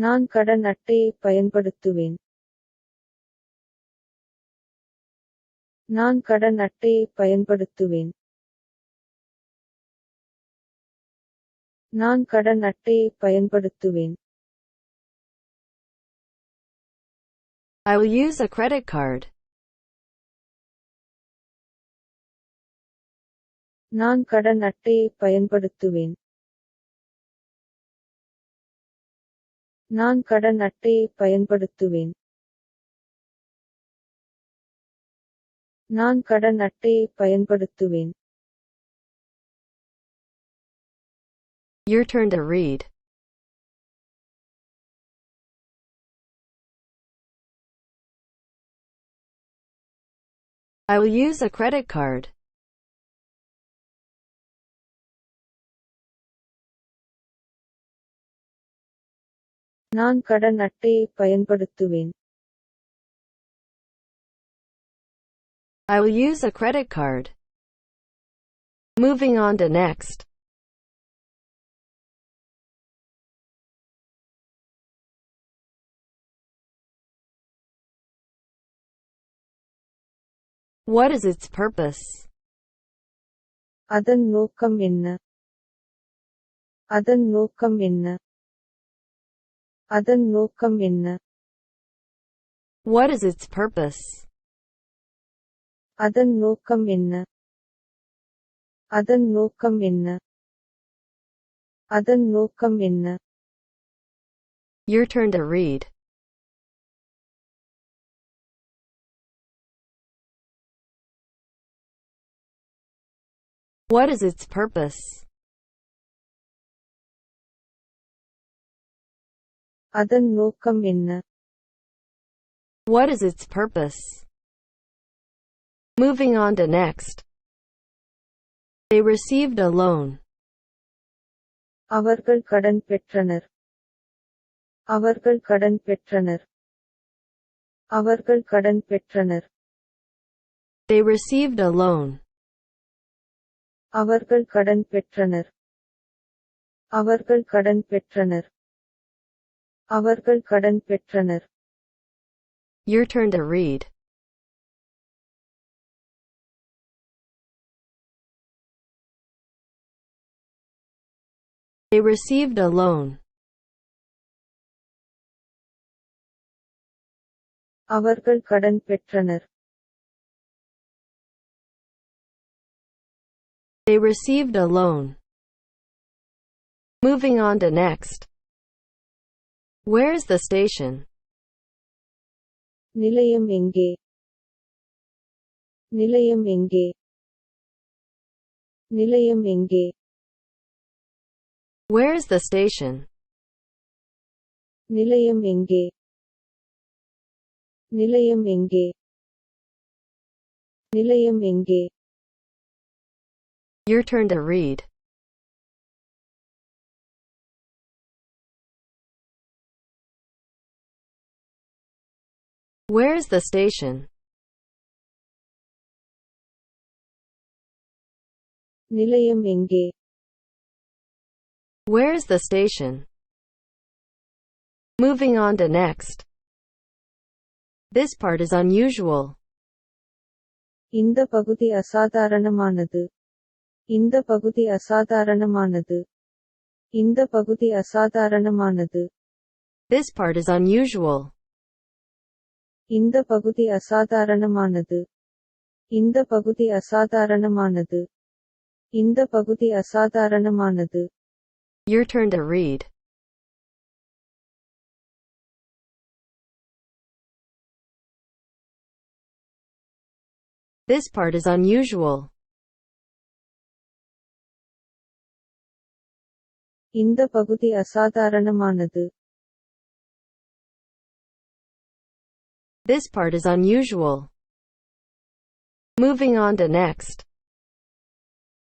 நான் கடன் அட்டையை பயன்படுத்துவேன். நான் கடன் அட்டையை பயன்படுத்துவேன். நான் கடன் அட்டையை பயன்படுத்துவேன். I will use a credit card. நான் கடன் அட்டையை பயன்படுத்துவேன். நான் கடன் அட்டையை பயன்படுத்துவேன். நான் கடன் அட்டையை பயன்படுத்துவேன். Your turn to read. I will use a credit card. நான் கடன் அட்டையை பயன்படுத்துவேன். I will use a credit card. Moving on to next. What is its purpose? அதன் நோக்கம் என்ன? அதன் நோக்கம் என்ன? அதன் நோக்கம் என்ன? What is its purpose? அதன் நோக்கம் என்ன? அதன் நோக்கம் என்ன? அதன் நோக்கம் என்ன? Your turn to read. What is its purpose? அதன் நோக்கம் என்ன? What is its purpose? Moving on to next. They received a loan. அவர்கள் கடன் பெற்றனர். அவர்கள் கடன் பெற்றனர். அவர்கள் கடன் பெற்றனர். They received a loan. அவர்கள் கடன் பெற்றனர். அவர்கள் கடன் பெற்றனர். அவர்கள் கடன் பெற்றனர். Your turn to read. They received a loan. அவர்கள் கடன் பெற்றனர். They received a loan. Moving on to next. Where is the station? நிலையம் எங்கே? நிலையம் எங்கே? நிலையம் எங்கே? Where is the station? நிலையம் எங்கே? நிலையம் எங்கே? நிலையம் எங்கே? Your turn to read. Where is the station? நிலையம் எங்கே? Where is the station? Moving on to next. This part is unusual. இந்த பகுதி அசாதாரணமானது. இந்த பகுதி அசாதாரணமானது. இந்த பகுதி அசாதாரணமானது. This part is unusual. இந்த பகுதி அசாதாரணமானது. இந்த பகுதி அசாதாரணமானது. இந்த பகுதி அசாதாரணமானது. Your turn to read. This part is unusual. இந்த பகுதி அசாதாரணமானது. This part is unusual. Moving on to next.